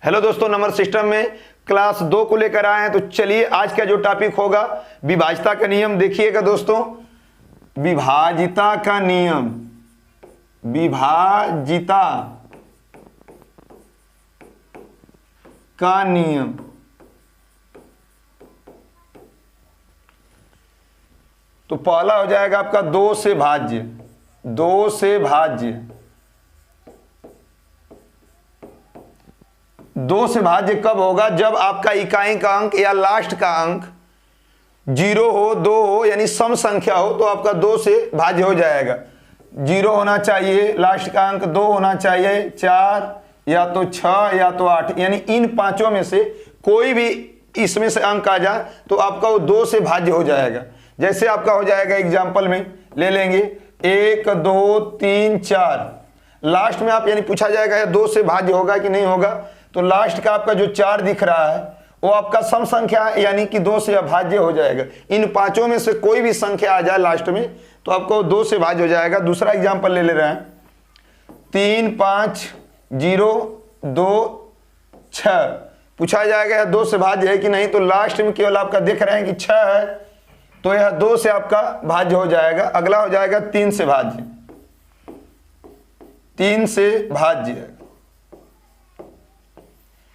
Hello दोस्तों, number system में class 2 को लेकर आए हैं। तो चलिए आज का जो टॉपिक होगा विभाज्यता का नियम। देखिएगा दोस्तों, विभाज्यता का नियम, विभाज्यता का नियम। तो पहला हो जाएगा आपका 2 से भाज्य, 2 से भाज्य। 2 से भाज्य कब होगा? जब आपका इकाई का अंक या लास्ट का अंक 0 हो, 2 हो, यानी सम संख्या हो, तो आपका 2 से भाज्य हो जाएगा। 0 होना चाहिए, लास्ट का अंक 2 होना चाहिए, 4 या तो 6 या तो 8, यानी इन पांचों में से कोई भी इसमें से अंक आ जाए तो आपका वो 2 से भाज्य हो जाएगा। जैसे आपका हो जाएगा, एग्जाम्पल में ले लेंगे 1 2 3 4, लास्ट में आप यानी पूछा जाएगा 2 से भाज्य होगा कि नहीं होगा। तो लास्ट का आपका जो 4 दिख रहा है वो आपका सम संख्या है, यानी कि 2 से अभाज्य हो जाएगा। इन पांचों में से कोई भी संख्या आ जाए लास्ट में तो आपको 2 से भाज्य हो जाएगा। दूसरा एग्जांपल ले रहे हैं, 3 5 0 2 6, पूछा जाएगा 2 से भाज्य है कि नहीं। तो लास्ट में केवल आपका देख रहे हैं कि 6 है, तो यह 2 से आपका भाज्य हो जाएगा। अगला हो जाएगा 3 से भाज्य, 3 से भाज्य।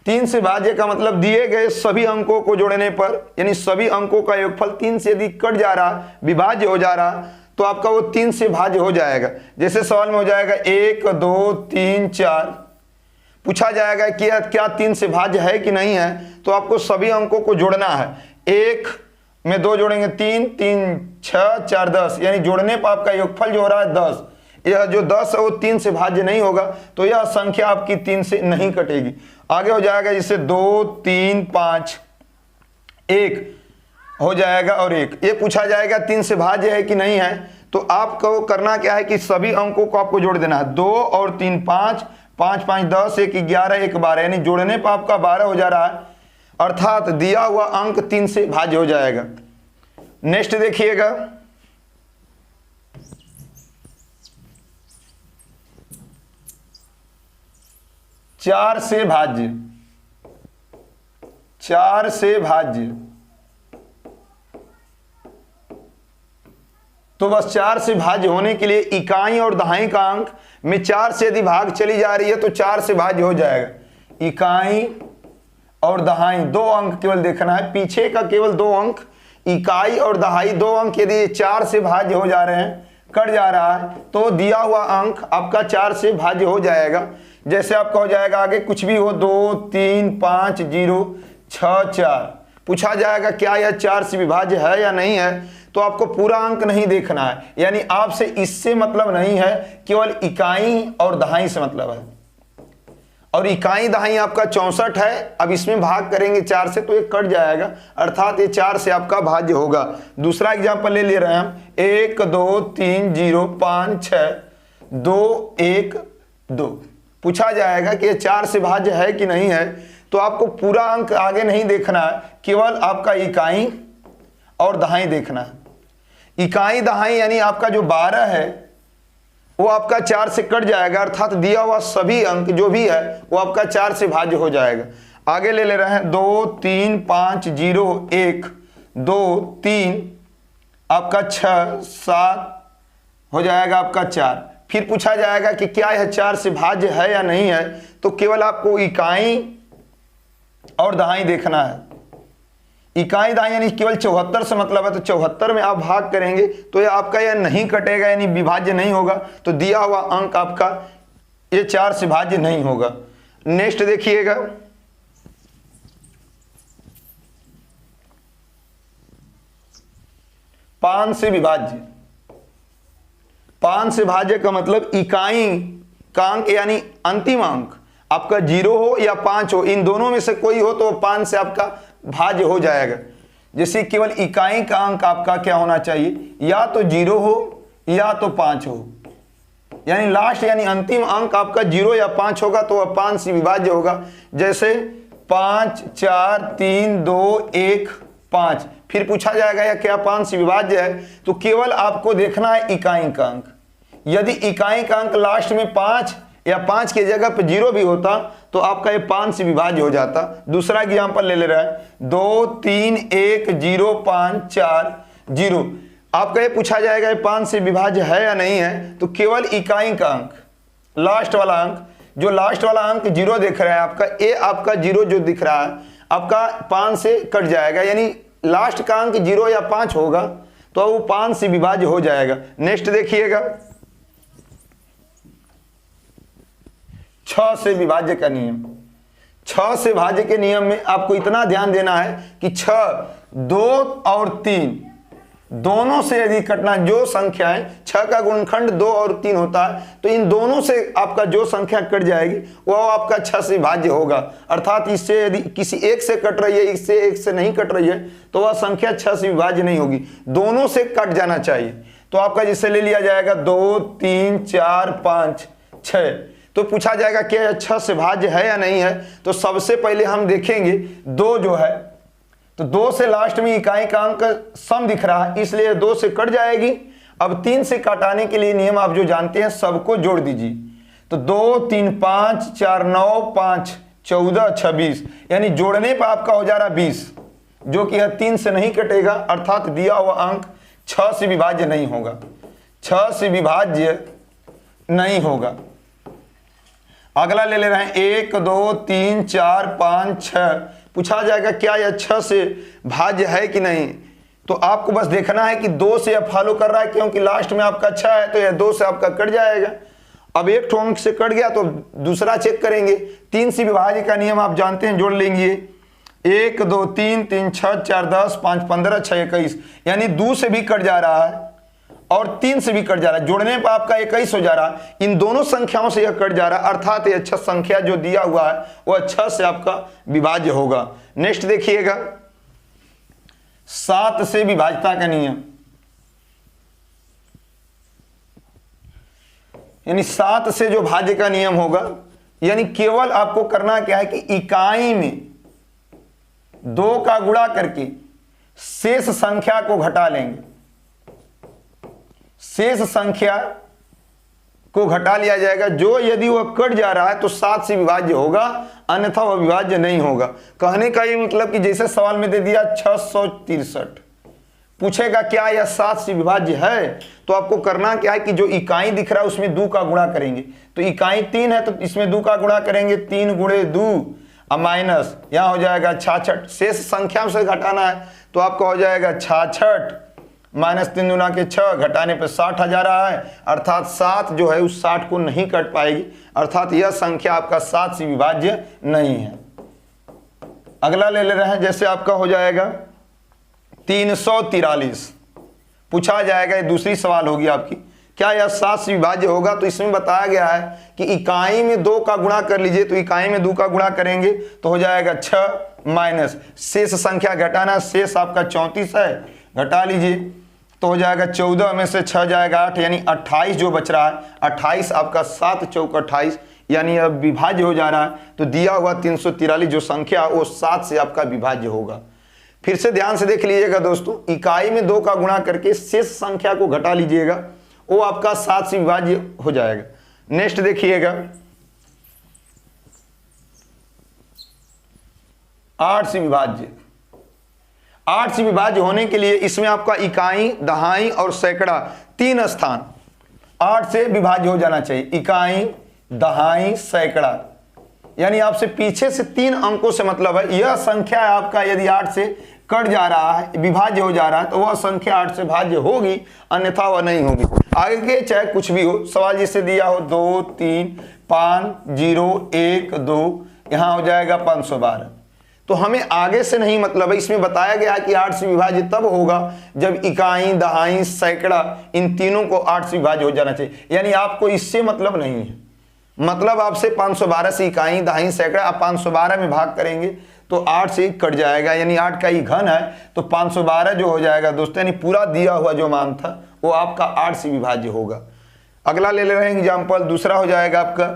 3 से भाज्य का मतलब दिए गए सभी अंकों को जोड़ने पर, यानी सभी अंकों का योगफल 3 से यदि कट जा रहा, विभाज्य हो जा रहा, तो आपका वो 3 से भाज्य हो जाएगा। जैसे सवाल में हो जाएगा 1 2 3 4, पूछा जाएगा कि क्या 3 से भाज्य है कि नहीं है। तो आपको सभी अंकों को जोड़ना है। 1 में 2 जोड़ेंगे 3, 3 6 4 10, यानी जोड़ने पर आपका योगफल जो हो रहा है 10। यह जो 10 है वो 3 से भाज्य नहीं होगा, तो यह संख्या आपकी 3 से नहीं कटेगी। आगे हो जाएगा जैसे 2 3 5, 1 हो जाएगा और 1, ये पूछा जाएगा 3 से भाज्य है कि नहीं है। तो आपको करना क्या है कि सभी अंकों को आपको जोड़ देना है। 2 और 3 5, 5 5 10, 1 11, 1 12, यानी जोड़ने पर आपका 12 हो जा रहा है, अर्थात दिया हुआ अंक 3 से भाज्य हो जाएगा। नेक्स्ट देखिएगा, 4 से भाज्य, 4 से भाज्य। तो बस 4 से भाज्य होने के लिए इकाई और दहाई का अंक में 4 से यदि भाग चली जा रही है तो 4 से भाज्य हो जाएगा। इकाई और दहाई 2 अंक केवल देखना है, पीछे का केवल 2 अंक, इकाई और दहाई 2 अंक यदि 4 से भाज्य हो जा रहे हैं, कट जा रहा है, तो दिया हुआ अंक आपका 4 से भाज्य हो जाएगा। जैसे आपका हो जाएगा आगे कुछ भी हो, 2 3 5 0 6 4, पूछा जाएगा क्या यह 4 से विभाज्य है या नहीं है। तो आपको पूरा अंक नहीं देखना है, यानी आपसे इससे मतलब नहीं है, केवल इकाई और दहाई से मतलब है। और इकाई दहाई आपका 64 है, अब इसमें भाग करेंगे 4 से तो ये कट जाएगा, अर्थात ये 4 से आपका भाज्य होगा। दूसरा एग्जांपल ले रहे हैं हम, 1 2 3 0 5 6 2 1 2, पूछा जाएगा कि ये 4 से भाज्य है कि नहीं है। तो आपको पूरा अंक आगे नहीं देखना है, केवल आपका इकाई और दहाई देखना है। इकाई दहाई यानी आपका जो 12 है वो आपका 4 से कट जाएगा, अर्थात दिया हुआ सभी अंक जो भी है वो आपका 4 से भाज्य हो जाएगा। आगे ले रहे हैं 2 3 5 0 1 2 3, आपका 6 7 हो जाएगा आपका 4। फिर पूछा जाएगा कि क्या यह 4 से भाज्य है या नहीं है। तो केवल आपको इकाई और दहाई देखना है। इकाई दहाई यानी केवल 74 से मतलब है, तो 74 में आप भाग करेंगे तो यह आपका यह नहीं कटेगा, यानी विभाज्य नहीं होगा। तो दिया हुआ अंक आपका ये 4 से भाज्य नहीं होगा। नेक्स्ट देखिएगा, 5 से विभाज्य। 5 से भाज्य का मतलब इकाई का अंक यानी अंतिम अंक आपका 0 हो या 5 हो, इन दोनों में से कोई हो तो 5 से आपका भाज्य हो जाएगा। जैसे केवल इकाई का अंक आपका क्या होना चाहिए, या तो 0 हो या तो 5 हो, यानी लास्ट यानी अंतिम अंक आपका 0 या 5 होगा तो वह 5 से विभाज्य होगा। जैसे 5 4 3 2 1 5, फिर पूछा जाएगा या क्या 5 से विभाज्य है। तो केवल आपको देखना है इकाई का अंक। यदि इकाई का अंक लास्ट में 5 या 5 की जगह पे 0 भी होता तो आपका ये 5 से विभाज्य हो जाता। दूसरा एग्जाम्पल ले रहा है 2 3 1 0 5 4 0। आपका ये पूछा जाएगा ये 5 से विभाज्य है या नहीं है, तो केवल इकाई का अंक, लास्ट वाला अंक, जो लास्ट वाला अंक 0 दिख रहा है आपका, ये आपका 0 जो दिख रहा है आपका 5 से कट जाएगा, यानी लास्ट का अंक 0 या 5 होगा तो वो 5 से विभाज्य हो जाएगा। नेक्स्ट देखिएगा 6 से विभाज्य का नियम। 6 से भाज्य के नियम में आपको इतना ध्यान देना है कि 6, 2 और 3 दोनों से यदि कटना, जो संख्या है 6 का गुणनखंड 2 और 3 होता है, तो इन दोनों से आपका जो संख्या कट जाएगी वो आपका 6 से भाज्य होगा। अर्थात इससे यदि किसी एक से कट रही है, इससे एक से नहीं कट रही है, तो वह संख्या 6 से विभाज्य नहीं होगी, दोनों से कट जाना चाहिए। तो आपका जिससे ले लिया जाएगा 2 3 4 5 6, तो पूछा जाएगा क्या 6 से भाज्य है या नहीं है। तो सबसे पहले हम देखेंगे 2 जो है, तो 2 से लास्ट में इकाई का अंक सम दिख रहा है, इसलिए 2 से कट जाएगी। अब 3 से काटाने के लिए नियम आप जो जानते हैं, सबको जोड़ दीजिए। तो 2 3 5 4 9 5 14 26, यानी जोड़ने पर आपका हो जा रहा 20, जो कि 3 से नहीं कटेगा, अर्थात दिया हुआ अंक 6 से विभाज्य नहीं होगा, 6 से विभाज्य नहीं होगा। अगला ले रहे हैं 1 2 3 4 5 6। पूछा जाएगा क्या यह 6 से भाज्य है कि नहीं, तो आपको बस देखना है कि 2 से यह फॉलो कर रहा है, क्योंकि लास्ट में आपका 6 है तो यह 2 से आपका कट जाएगा। अब एक ठो अंक से कट गया तो दूसरा चेक करेंगे। 3 से विभाज्य का नियम आप जानते हैं, जोड़ लेंगे 1 2 3 3 6 4 10 5 15 6 21, यानी 2 से भी कट जा रहा है और 3 से भी कट जा रहा है, जोड़ने पर आपका 21 हो जा रहा है। इन दोनों संख्याओं से यह कट जा रहा है, अर्थात यह 6 संख्या जो दिया हुआ है वह 6 से आपका विभाज्य होगा। नेक्स्ट देखिएगा 7 से विभाज्यता का नियम, यानी 7 से जो भाज्य का नियम होगा, यानी केवल आपको करना क्या है कि इकाई में 2 का गुणा करके शेष संख्या को घटा लेंगे, शेष संख्या को घटा लिया जाएगा। जो यदि वह कट जा रहा है तो 7 से विभाज्य होगा, अन्यथा वह विभाज्य नहीं होगा। कहने का ये मतलब कि जैसे सवाल में दे दिया 663, पूछेगा क्या यह 7 से विभाज्य है, तो आपको करना क्या है कि जो इकाई दिख रहा है उसमें 2 का गुणा करेंगे। तो इकाई 3 है तो इसमें 2 का गुणा करेंगे, 3 गुणे 2 अब माइनस, यहां हो जाएगा 66। शेष संख्या से घटाना है तो आपका हो जाएगा 66 माइनस 3 दूना के 6, घटाने पर 60 आ जा रहा है, अर्थात 7 जो है उस 60 को नहीं कट पाएगी, अर्थात यह संख्या आपका 7 से विभाज्य नहीं है। अगला ले रहे हैं, जैसे आपका हो जाएगा 343, पूछा जाएगा, ये दूसरी सवाल होगी आपकी, क्या यह 7 से विभाज्य होगा। तो इसमें बताया गया है कि इकाई में 2 का गुणा कर लीजिए, तो इकाई में 2 का गुणा करेंगे तो हो जाएगा 6 माइनस शेष संख्या घटाना, शेष आपका 34 है, घटा लीजिए तो हो जाएगा 14 में से 6 जाएगा 8, यानी 28 जो बच रहा है, 28 आपका 7 चौक 28, यानी अब विभाज्य हो जा रहा है। तो दिया हुआ 343 जो संख्या वो 7 से आपका विभाज्य होगा। फिर से ध्यान से देख लीजिएगा दोस्तों, इकाई में 2 का गुणा करके शेष संख्या को घटा लीजिएगा, वो आपका 7 से विभाज्य हो जाएगा। नेक्स्ट देखिएगा 8 से विभाज्य। 8 से विभाज्य होने के लिए इसमें आपका इकाई, दहाई और सैकड़ा 3 स्थान 8 से विभाज्य हो जाना चाहिए। इकाई, दहाई, सैकड़ा, यानी आपसे पीछे से 3 अंकों से मतलब है यह संख्या आपका यदि 8 से कट जा रहा है, विभाज्य हो जा रहा है, तो वह संख्या 8 से भाज्य होगी, अन्यथा वह नहीं होगी। आगे के चाहे कुछ भी हो, सवाल जिससे दिया हो 2 3 5 0 1 2, यहां हो जाएगा 512। तो हमें आगे से नहीं मतलब है, इसमें बताया गया है कि 8 से विभाज्य तब होगा जब इकाई, दहाई, सैकड़ा इन तीनों को 8 से विभाज्य हो जाना चाहिए। यानी आपको इससे मतलब नहीं है, मतलब आपसे 512 से इकाई, दहाई, सैकड़ा आप 512 में भाग करेंगे तो 8 से कट जाएगा, यानी 8 का ही घन है तो 512 जो हो जाएगा दोस्तों, यानी पूरा दिया हुआ जो मान था वो आपका 8 से विभाज्य होगा। अगला ले रहे हैं एग्जाम्पल, दूसरा हो जाएगा आपका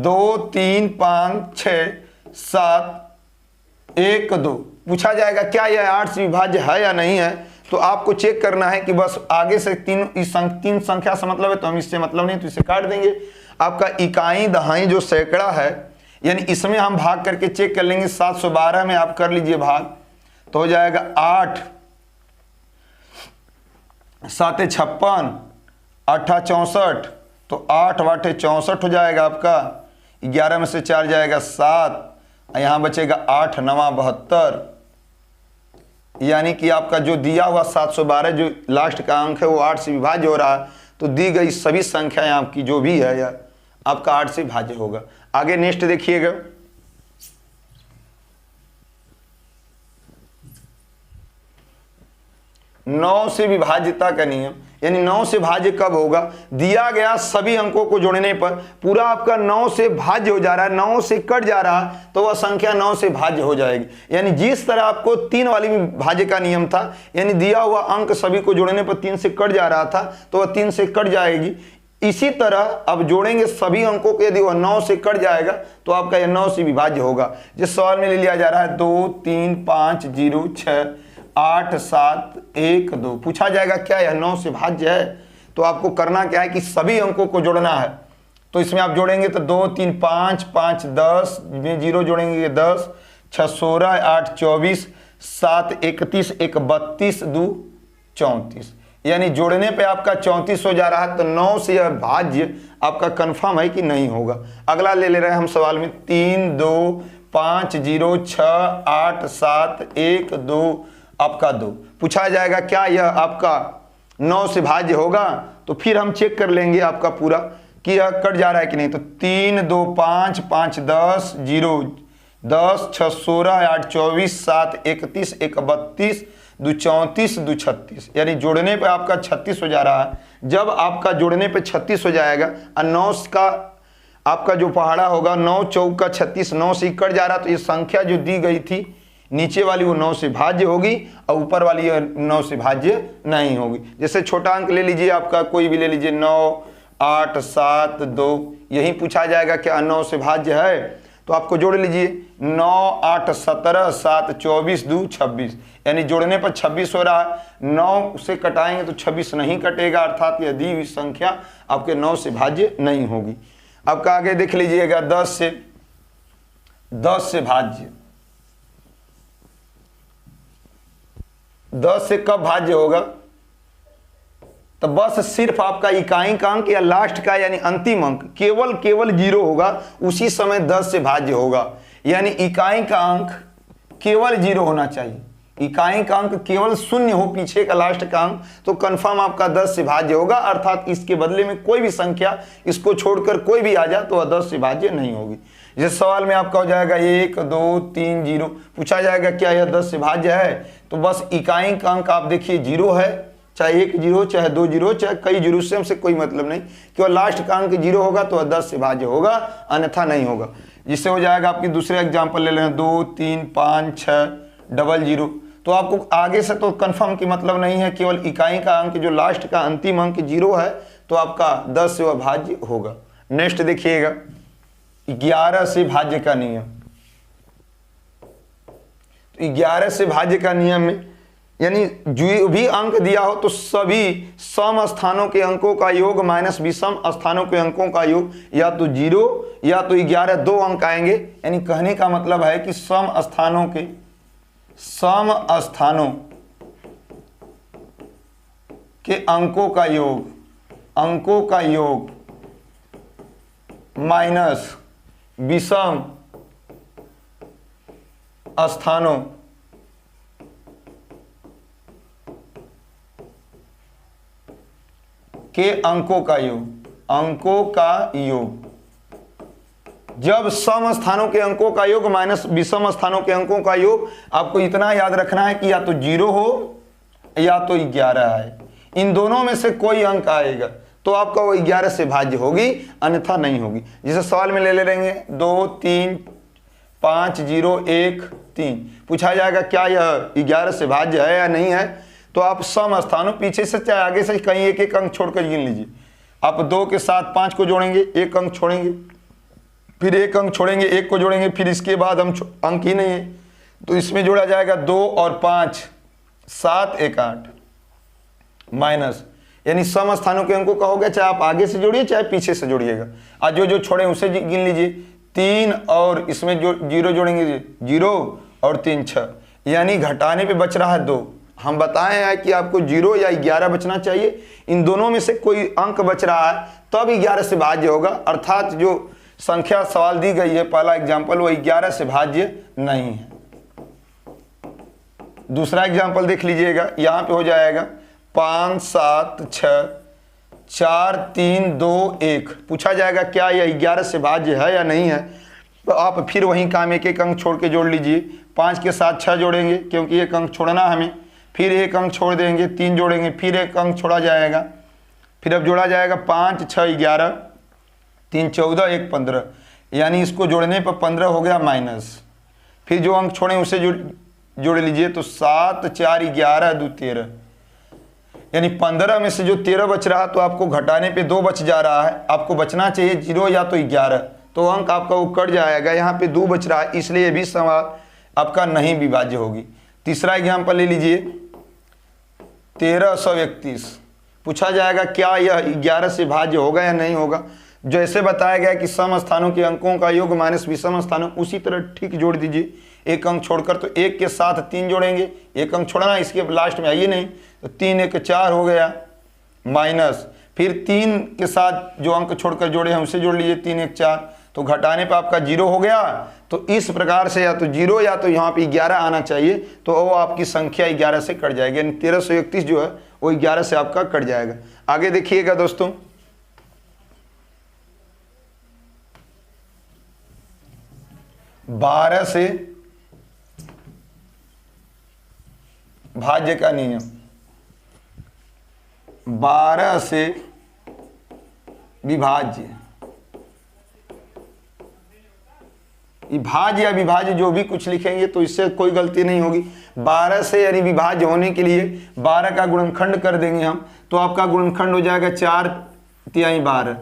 2 3 5 6 7 1 2। पूछा जाएगा क्या यह 8 से विभाज्य है या नहीं है, तो आपको चेक करना है कि बस आगे से 3 संख्या से मतलब है तो हम इससे मतलब नहीं, तो इसे काट देंगे। आपका इकाई, दहाई जो सैकड़ा है, यानी इसमें हम भाग करके चेक कर लेंगे। 712 में आप कर लीजिए भाग, तो हो जाएगा 8 7 56 8 64, तो 8 8 64 हो जाएगा आपका। 11 में से 4 जाएगा 7, यहाँ बचेगा 8 9 72, यानी कि आपका जो दिया हुआ 712 जो लास्ट का अंक है वो 8 से विभाज्य हो रहा है। तो दी गई सभी संख्याएं आपकी जो भी है या आपका 8 से भाज्य होगा। आगे नेक्स्ट देखिएगा, 9 से विभाज्यता का नियम, यानी 9 से भाज्य कब होगा? दिया गया सभी अंकों को जोड़ने पर पूरा आपका 9 से भाज्य हो जा रहा है, 9 से कट जा रहा है, तो वह संख्या 9 से भाज्य हो जाएगी। यानी जिस तरह आपको 3 वाली भाज्य का नियम था, यानी दिया हुआ अंक सभी को जोड़ने पर 3 से कट जा रहा था, तो वह 3 से कट जाएगी। इसी तरह अब जोड़ेंगे सभी अंकों को, यदि वह 9 से कट जाएगा तो आपका यह 9 से विभाज्य होगा। जिस सवाल में ले लिया जा रहा है 2 3 5 0 6 8 7 1 2, पूछा जाएगा क्या यह 9 से भाज्य है? तो आपको करना क्या है कि सभी अंकों को जोड़ना है। तो इसमें आप जोड़ेंगे तो 2 3 5 5 10 में 0 जोड़ेंगे 10, 6 16 8 24, 7 31 1 32 2 34, यानी जोड़ने पे आपका 34 हो जा रहा है। तो 9 से यह भाज्य आपका कंफर्म है कि नहीं होगा। अगला ले रहे हैं हम सवाल में 3 2 5 0 6 8 7 1 2 आपका 2, पूछा जाएगा क्या यह आपका 9 से भाज्य होगा? तो फिर हम चेक कर लेंगे आपका पूरा कि यह कट जा रहा है कि नहीं। तो 3 2 5 5 10 0 10 6 16 8 24 7 31 1 32 2 34 2 36, यानी जोड़ने पे आपका 36 हो जा रहा है। जब आपका जोड़ने पे 36 हो जाएगा और 9 का आपका जो पहाड़ा होगा 9 चौक का 36, 9 से कट जा रहा, तो ये संख्या जो दी गई थी नीचे वाली वो 9 से भाज्य होगी और ऊपर वाली 9 से भाज्य नहीं होगी। जैसे छोटा अंक ले लीजिए, आपका कोई भी ले लीजिए 9 8 7 2, यही पूछा जाएगा क्या 9 से भाज्य है? तो आपको जोड़ लीजिए 9 8 17 7 24 2 26, यानी जोड़ने पर 26 हो रहा है। 9 से कटाएंगे तो 26 नहीं कटेगा, अर्थात यह दी हुई संख्या आपके 9 से भाज्य नहीं होगी। आपका आगे देख लीजिएगा 10 से भाज्य, 10 से कब भाज्य होगा? तो बस सिर्फ आपका इकाई का अंक या लास्ट का यानी अंतिम अंक केवल 0 होगा, उसी समय 10 से भाज्य होगा। यानी इकाई का अंक केवल 0 होना चाहिए, इकाई का अंक केवल 0 हो पीछे का लास्ट का अंक, तो कंफर्म आपका 10 से भाज्य होगा। अर्थात इसके बदले में कोई भी संख्या इसको छोड़कर कोई भी आ जाए तो वह 10 से भाज्य नहीं होगी। जिस सवाल में आपका हो जाएगा 1 2 3 0, पूछा जाएगा क्या यह 10 से भाज्य है? तो बस इकाई का अंक आप देखिए 0 है, चाहे 1 0 चाहे 2 0 चाहे कई 0 से हमसे कोई मतलब नहीं, केवल लास्ट का अंक 0 होगा तो वह 10 से भाज्य होगा, अन्यथा नहीं होगा। जिससे हो जाएगा आपकी दूसरे एग्जाम्पल ले लें 2 3 5 6 0 0, तो आपको आगे से तो कंफर्म की मतलब नहीं है, केवल इकाई का अंक जो लास्ट का अंतिम अंक 0 है तो आपका 10 से वह भाज्य होगा। नेक्स्ट देखिएगा 11 से भाज्य का नियम। तो 11 से भाज्य का नियम में यानी जो भी अंक दिया हो तो सभी सम स्थानों के अंकों का योग माइनस विषम स्थानों के अंकों का योग या तो 0 या तो 11, 2 अंक आएंगे। यानी कहने का मतलब है कि सम स्थानों के अंकों का योग माइनस विषम स्थानों के अंकों का योग, जब सम स्थानों के अंकों का योग माइनस विषम स्थानों के अंकों का योग, आपको इतना याद रखना है कि या तो 0 हो या तो 11 है, इन दोनों में से कोई अंक आएगा तो आपका वो 11 से भाज्य होगी, अन्यथा नहीं होगी। जैसे सवाल में ले लेंगे 2 3 5 0 1 3, पूछा जाएगा क्या यह 11 से भाज्य है या नहीं है? तो आप सम स्थानों पीछे से चाहे आगे से कहीं एक एक अंक छोड़कर गिन लीजिए। आप 2 के साथ 5 को जोड़ेंगे, 1 अंक छोड़ेंगे, फिर 1 अंक छोड़ेंगे, 1 को जोड़ेंगे, फिर इसके बाद हम अंक ही नहीं है तो इसमें जोड़ा जाएगा 2 और 5 7 1 8 माइनस, यानी सम स्थानों के अंकों का हो गया, चाहे आप आगे से जोड़िए चाहे पीछे से जोड़िएगा। आज जो छोड़े उसे गिन लीजिए 3 और इसमें जो 0 जोड़ेंगे 0 और 3 6, यानी घटाने पे बच रहा है 2। हम बताए हैं कि आपको 0 या 11 बचना चाहिए, इन दोनों में से कोई अंक बच रहा है तब 11 से भाज्य होगा, अर्थात जो संख्या सवाल दी गई है पहला एग्जाम्पल वो 11 से भाज्य नहीं है। दूसरा एग्जाम्पल देख लीजिएगा, यहाँ पे हो जाएगा 5 7 6 4 3 2 1। पूछा जाएगा क्या यह 11 से भाज्य है या नहीं है, तो आप फिर वही काम एक एक अंक छोड़ के जोड़ लीजिए। 5 के साथ 6 जोड़ेंगे क्योंकि एक अंक छोड़ना हमें, फिर एक अंक छोड़ देंगे, 3 जोड़ेंगे, फिर एक अंक छोड़ा जाएगा, फिर अब जोड़ा जाएगा 5 6 11 3 14 1 15, यानी इसको जोड़ने पर 15 हो गया माइनस। फिर जो अंक छोड़े उसे जोड़ लीजिए, तो 7 4 11 2 13, यानी 15 में से जो 13 बच रहा तो आपको घटाने पे 2 बच जा रहा है, आपको बचना चाहिए 0 या तो 11, तो अंक आपका वो कट जाएगा। यहाँ पे 2 बच रहा है, इसलिए भी सवाल आपका नहीं विभाज्य होगी। तीसरा एग्जाम्पल ले लीजिए 1331। पूछा जाएगा क्या यह 11 से भाज्य होगा या नहीं होगा। जैसे बताया गया कि सम स्थानों के अंकों का योग माइनस विषम स्थानों, उसी तरह ठीक जोड़ दीजिए एक अंक छोड़कर। तो 1 के साथ 3 जोड़ेंगे, एक अंक छोड़ना, इसके लास्ट में आइए नहीं, तो 3 1 4 हो गया माइनस, फिर 3 के साथ जो अंक छोड़कर जोड़े हैं उसे जोड़ लीजिए 3 1 4, तो घटाने पर आपका 0 हो गया। तो इस प्रकार से या तो 0 या तो यहाँ पे 11 आना चाहिए, तो वो आपकी संख्या 11 से कट जाएगी, यानी 1331 जो है वो 11 से आपका कट जाएगा। आगे देखिएगा दोस्तों, बारह से भाज्य का नियम। 12 से विभाज्य, भाज्य या विभाज्य जो भी कुछ लिखेंगे तो इससे कोई गलती नहीं होगी। 12 से यानी विभाज्य होने के लिए 12 का गुणनखंड कर देंगे हम, तो आपका गुणनखंड हो जाएगा 4 तिहाई 12।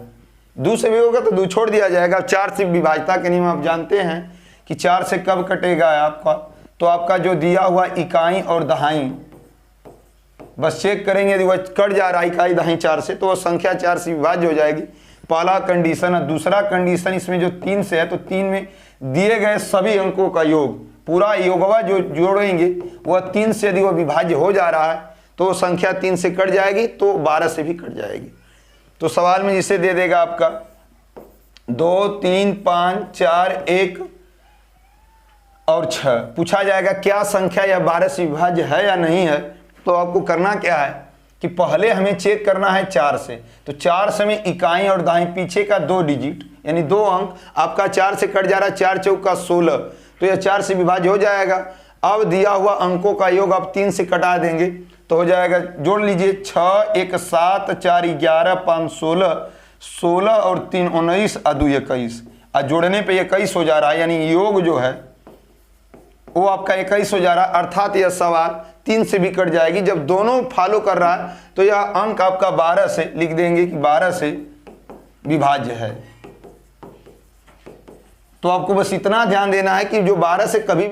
2 से भी होगा तो 2 छोड़ दिया जाएगा। 4 से विभाज्यता के नियम आप जानते हैं कि 4 से कब कटेगा आपका, तो आपका जो दिया हुआ इकाई और दहाई, बस चेक करेंगे यदि वह कट जा रहा है इकाई दहाई 4 से, तो वह संख्या 4 से विभाज्य हो जाएगी। पहला कंडीशन है। दूसरा कंडीशन इसमें जो 3 से है, तो 3 में दिए गए सभी अंकों का योग, पूरा योगवा जो जोड़ेंगे वह 3 से यदि वह विभाज्य हो जा रहा है तो संख्या 3 से कट जाएगी, तो 12 से भी कट जाएगी। तो सवाल में जिसे दे देगा आपका 2 3 5 4 1 और 6। पूछा जाएगा क्या संख्या या 12 से विभाज्य है या नहीं है, तो आपको करना क्या है कि पहले हमें चेक करना है 4 से, तो 4 से में इकाई और दाएं पीछे का 2 डिजिट यानी 2 अंक आपका 4 से कट जा रहा है, 4 चौका 16, तो यह 4 से विभाज्य हो जाएगा। अब दिया हुआ अंकों का योग आप 3 से कटा देंगे तो हो जाएगा, जोड़ लीजिए 6 1 7 4 11 5 16, 16 और 3 19 और 2 21, और जोड़ने पे 21 हो जा रहा है, यानी योग जो है वो आपका 21 हो जा रहा है। अर्थात यह सवाल 3 से भी कट जाएगी। जब दोनों फॉलो कर रहा है तो यह अंक आपका 12 से लिख देंगे कि 12 से विभाज्य है। तो आपको बस इतना ध्यान देना है कि जो 12 से कभी